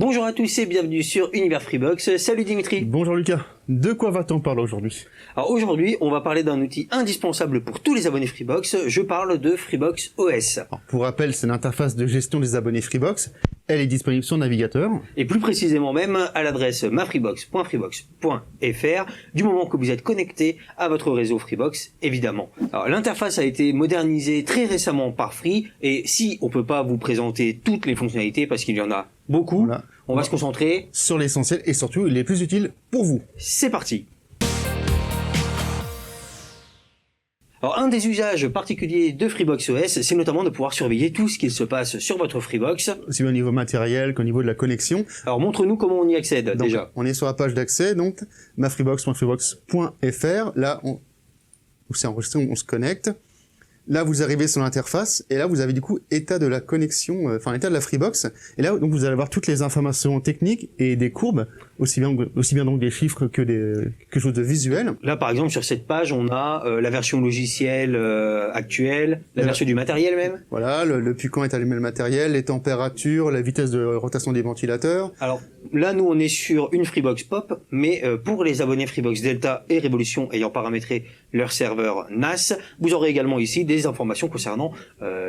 Bonjour à tous et bienvenue sur Univers Freebox. Salut Dimitri. Bonjour Lucas. De quoi va-t-on parler aujourd'hui? Alors aujourd'hui, on va parler d'un outil indispensable pour tous les abonnés Freebox. Je parle de Freebox OS. Alors, pour rappel, c'est l'interface de gestion des abonnés Freebox. Elle est disponible sur navigateur. Et plus précisément même à l'adresse mafreebox.freebox.fr du moment que vous êtes connecté à votre réseau Freebox, évidemment. Alors l'interface a été modernisée très récemment par Free et si on peut pas vous présenter toutes les fonctionnalités parce qu'il y en a beaucoup, Voilà. on va se concentrer Sur l'essentiel et surtout les plus utiles pour vous. C'est parti. Alors, un des usages particuliers de Freebox OS, c'est notamment de pouvoir surveiller tout ce qui se passe sur votre Freebox. Aussi bien au niveau matériel qu'au niveau de la connexion. Alors, montre-nous comment on y accède, Donc, déjà. on est sur la page d'accès, donc, mafreebox.freebox.fr. Là, où c'est enregistré, on se connecte. Là, vous arrivez sur l'interface, et là, vous avez du coup état de la connexion, état de la Freebox. Et là, donc, vous allez avoir toutes les informations techniques et des courbes, aussi bien donc des chiffres que quelque chose de visuel. Là, par exemple, sur cette page, on a la version logicielle actuelle, la version du matériel même. Voilà, depuis quand est allumé le matériel, les températures, la vitesse de rotation des ventilateurs. Alors, là, nous, on est sur une Freebox Pop, mais pour les abonnés Freebox Delta et Révolution ayant paramétré leur serveur NAS, vous aurez également ici des informations concernant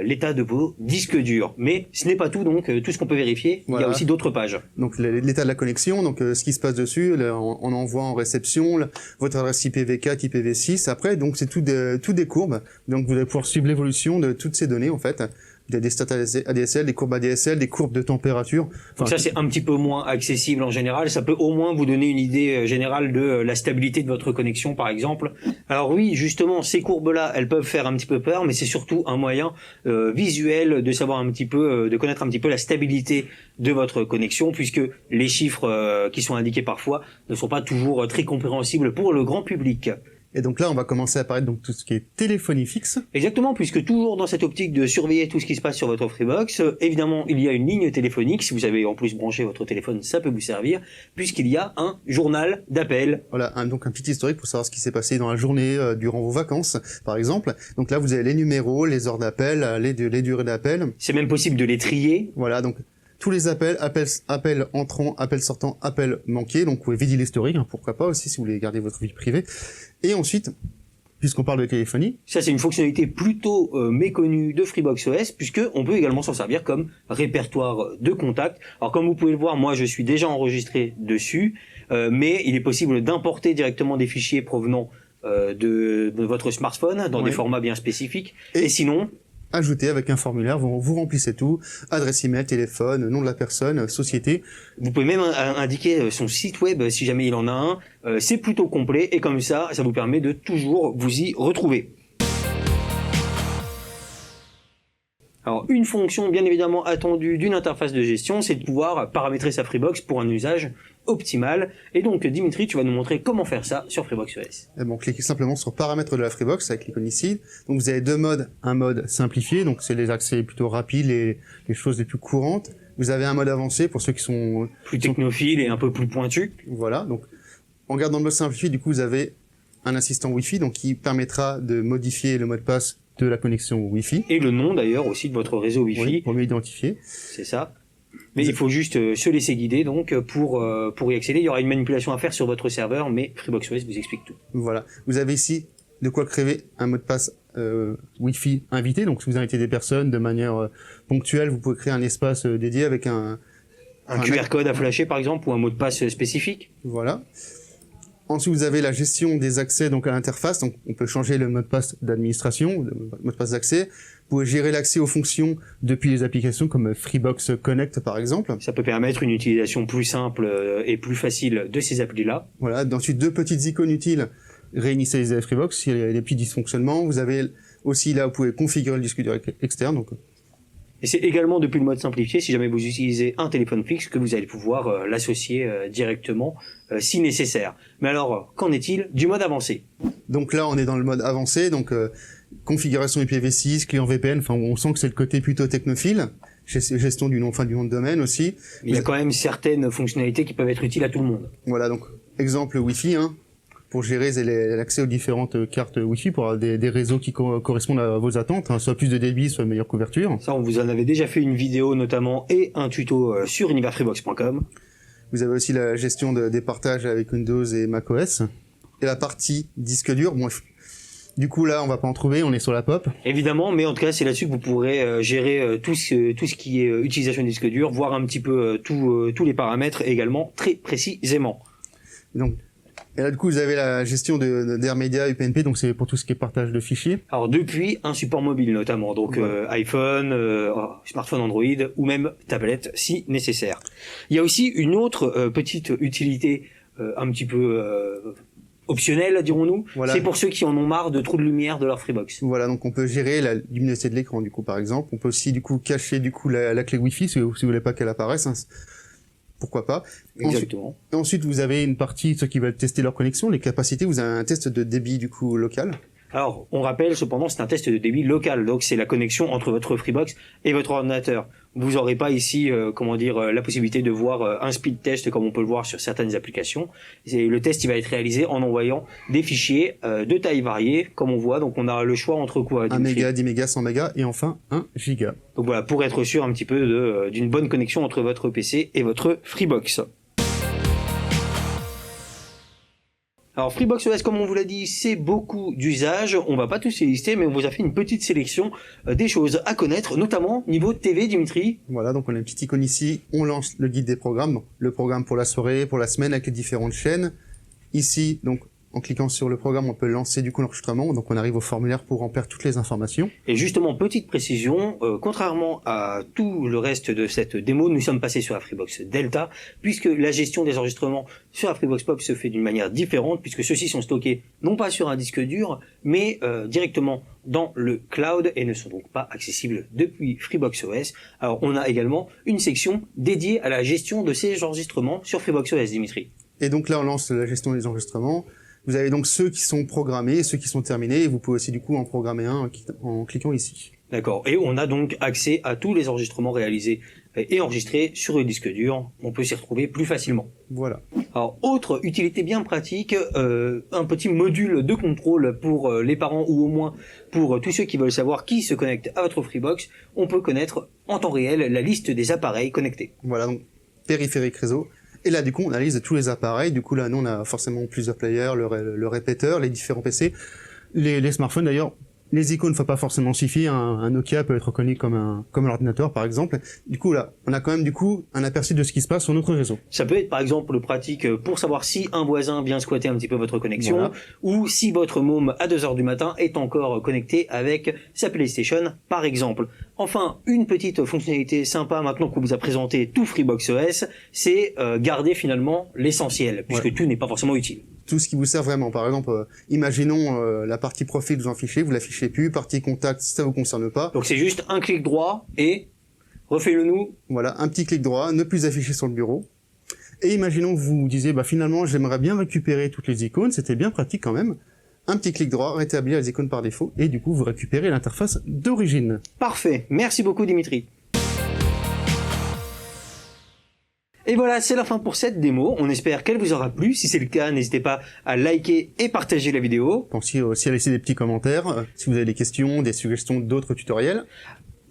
l'état de vos disques durs. Mais ce n'est pas tout, donc tout ce qu'on peut vérifier, Voilà. il y a aussi d'autres pages. Donc l'état de la connexion, donc ce qui se passe dessus, on envoie en réception votre adresse IPv4, IPv6. Après, donc c'est tout des courbes. Donc vous allez pouvoir suivre l'évolution de toutes ces données en fait. Il y a des stats ADSL, des courbes ADSL, des courbes de température. Donc ça, c'est un petit peu moins accessible en général. Ça peut au moins vous donner une idée générale de la stabilité de votre connexion, par exemple. Alors oui, justement, ces courbes-là, elles peuvent faire un petit peu peur, mais c'est surtout un moyen visuel de savoir un petit peu, de connaître un petit peu la stabilité de votre connexion, puisque les chiffres qui sont indiqués parfois ne sont pas toujours très compréhensibles pour le grand public. Et donc là, on va commencer à parler de tout ce qui est téléphonie fixe. Exactement, puisque toujours dans cette optique de surveiller tout ce qui se passe sur votre Freebox, évidemment, il y a une ligne téléphonique. Si vous avez en plus branché votre téléphone, ça peut vous servir, puisqu'il y a un journal d'appel. Voilà, donc un petit historique pour savoir ce qui s'est passé dans la journée durant vos vacances, par exemple. Donc là, vous avez les numéros, les heures d'appel, les durées d'appel. C'est même possible de les trier. Voilà, donc tous les appels entrants, appels sortants, appels manqués. Donc vous pouvez vider l'historique, pourquoi pas aussi si vous voulez garder votre vie privée. Et ensuite, puisqu'on parle de téléphonie, ça c'est une fonctionnalité plutôt méconnue de Freebox OS, puisque on peut également s'en servir comme répertoire de contacts. Alors comme vous pouvez le voir, moi je suis déjà enregistré dessus, mais il est possible d'importer directement des fichiers provenant de votre smartphone dans des formats bien spécifiques. Et sinon, ajouter avec un formulaire, vous remplissez tout, adresse email, téléphone, nom de la personne, société. Vous pouvez même indiquer son site web si jamais il en a un. C'est plutôt complet et comme ça vous permet de toujours vous y retrouver. Alors, une fonction bien évidemment attendue d'une interface de gestion, c'est de pouvoir paramétrer sa Freebox pour un usage optimal. Et donc, Dimitri, tu vas nous montrer comment faire ça sur Freebox OS. Et bon, cliquez simplement sur paramètres de la Freebox avec l'icône ici. Donc, vous avez deux modes. Un mode simplifié, donc c'est les accès plutôt rapides, les choses les plus courantes. Vous avez un mode avancé pour ceux qui sont plus technophiles et un peu plus pointus. Voilà. Donc, en regardant le mode simplifié, du coup, vous avez un assistant Wi-Fi, donc qui permettra de modifier le mot de passe de la connexion Wi-Fi. Et le nom d'ailleurs aussi de votre réseau Wi-Fi. Oui, pour mieux identifier. C'est ça. Mais il faut juste se laisser guider donc pour y accéder. Il y aura une manipulation à faire sur votre serveur, mais Freebox OS vous explique tout. Voilà. Vous avez ici de quoi créer un mot de passe Wi-Fi invité. Donc si vous invitez des personnes de manière ponctuelle, vous pouvez créer un espace dédié avec un QR code à flasher par exemple ou un mot de passe spécifique. Voilà. Ensuite, vous avez la gestion des accès donc à l'interface. Donc, on peut changer le mot de passe d'administration, le mot de passe d'accès. Vous pouvez gérer l'accès aux fonctions depuis les applications comme Freebox Connect, par exemple. Ça peut permettre une utilisation plus simple et plus facile de ces applis-là. Voilà. Ensuite, deux petites icônes utiles. Réinitialiser Freebox s'il y a des petits dysfonctionnements. Vous avez aussi là, vous pouvez configurer le disque dur externe. Donc, et c'est également depuis le mode simplifié, si jamais vous utilisez un téléphone fixe, que vous allez pouvoir l'associer directement si nécessaire. Mais alors, qu'en est-il du mode avancé? Donc là, on est dans le mode avancé, donc configuration IPv6, client VPN, enfin on sent que c'est le côté plutôt technophile, gestion du nom de domaine aussi. Mais il y a quand même certaines fonctionnalités qui peuvent être utiles à tout le monde. Voilà, donc exemple Wi-Fi, pour gérer l'accès aux différentes cartes Wi-Fi, pour avoir des réseaux qui correspondent à vos attentes, hein, soit plus de débit, soit meilleure couverture. Ça, on vous en avait déjà fait une vidéo notamment et un tuto sur universfreebox.com. Vous avez aussi la gestion des partages avec Windows et macOS. Et la partie disque dur, bon, du coup là on va pas en trouver, on est sur la pop. Évidemment, mais en tout cas c'est là-dessus que vous pourrez gérer tout ce qui est utilisation de disque dur, voir un petit peu tous les paramètres également très précisément. Et là du coup vous avez la gestion d'AirMedia UPnP, donc c'est pour tout ce qui est partage de fichiers. Alors depuis un support mobile notamment, donc iPhone, smartphone Android ou même tablette si nécessaire. Il y a aussi une autre petite utilité un petit peu optionnel, dirons-nous. Voilà. C'est pour ceux qui en ont marre de trop de lumière de leur Freebox. Voilà, donc on peut gérer la luminosité de l'écran, du coup, par exemple. On peut aussi, du coup, cacher, du coup, la clé Wi-Fi, si vous voulez pas qu'elle apparaisse. Hein. Pourquoi pas. Exactement. Ensuite, vous avez une partie, ceux qui veulent tester leur connexion, les capacités, vous avez un test de débit, du coup, local. Alors, on rappelle cependant, c'est un test de débit local, donc c'est la connexion entre votre Freebox et votre ordinateur. Vous n'aurez pas ici, la possibilité de voir un speed test comme on peut le voir sur certaines applications. Le test, il va être réalisé en envoyant des fichiers de taille variée, comme on voit. Donc, on a le choix entre quoi? 1 méga, 10 mégas, 100 mégas et enfin 1 giga. Donc voilà, pour être sûr un petit peu d'une bonne connexion entre votre PC et votre Freebox. Alors Freebox OS, comme on vous l'a dit, c'est beaucoup d'usages. On va pas tous les lister, mais on vous a fait une petite sélection des choses à connaître, notamment niveau TV, Dimitri. Voilà, donc on a une petite icône ici. On lance le guide des programmes, donc le programme pour la soirée, pour la semaine avec les différentes chaînes. Ici, donc en cliquant sur le programme, on peut lancer du coup l'enregistrement. Donc on arrive au formulaire pour remplir toutes les informations. Et justement, petite précision, contrairement à tout le reste de cette démo, nous sommes passés sur la Freebox Delta, puisque la gestion des enregistrements sur la Freebox Pop se fait d'une manière différente, puisque ceux-ci sont stockés non pas sur un disque dur, mais directement dans le cloud et ne sont donc pas accessibles depuis Freebox OS. Alors on a également une section dédiée à la gestion de ces enregistrements sur Freebox OS, Dimitri. Et donc là, on lance la gestion des enregistrements. Vous avez donc ceux qui sont programmés, ceux qui sont terminés, et vous pouvez aussi du coup en programmer un en cliquant ici. D'accord. Et on a donc accès à tous les enregistrements réalisés et enregistrés sur le disque dur. On peut s'y retrouver plus facilement. Voilà. Alors, autre utilité bien pratique, un petit module de contrôle pour les parents ou au moins pour tous ceux qui veulent savoir qui se connecte à votre Freebox. On peut connaître en temps réel la liste des appareils connectés. Voilà, donc périphérique réseau. Et là, du coup, on analyse tous les appareils. Du coup, là, nous, on a forcément plusieurs players, le répéteur, les différents PC, les smartphones. D'ailleurs, les icônes ne faut pas forcément suffire. Un Nokia peut être reconnu comme un ordinateur, par exemple. Du coup, là, on a quand même, du coup, un aperçu de ce qui se passe sur notre réseau. Ça peut être, par exemple, pratique pour savoir si un voisin vient squatter un petit peu votre connexion, voilà, ou si votre môme, à 2h du matin, est encore connecté avec sa PlayStation, par exemple. Enfin, une petite fonctionnalité sympa, maintenant qu'on vous a présenté tout Freebox OS, c'est garder finalement l'essentiel, puisque tout n'est pas forcément utile. Tout ce qui vous sert vraiment. Par exemple, imaginons la partie profil que vous en fichez, vous l'affichez plus, partie contact, ça vous concerne pas. Donc c'est juste un clic droit et refais-le nous. Voilà, un petit clic droit, ne plus afficher sur le bureau. Et imaginons que vous disiez, finalement, j'aimerais bien récupérer toutes les icônes, c'était bien pratique quand même. Un petit clic droit, rétablir les icônes par défaut, et du coup, vous récupérez l'interface d'origine. Parfait. Merci beaucoup, Dimitri. Et voilà, c'est la fin pour cette démo. On espère qu'elle vous aura plu. Si c'est le cas, n'hésitez pas à liker et partager la vidéo. Pensez aussi à laisser des petits commentaires si vous avez des questions, des suggestions d'autres tutoriels.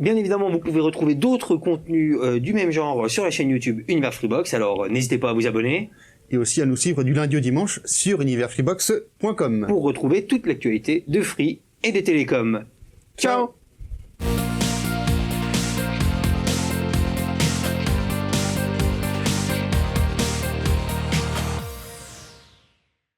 Bien évidemment, vous pouvez retrouver d'autres contenus du même genre sur la chaîne YouTube Univers Freebox. Alors, n'hésitez pas à vous abonner. Et aussi à nous suivre du lundi au dimanche sur universfreebox.com. Pour retrouver toute l'actualité de Free et des télécoms. Ciao!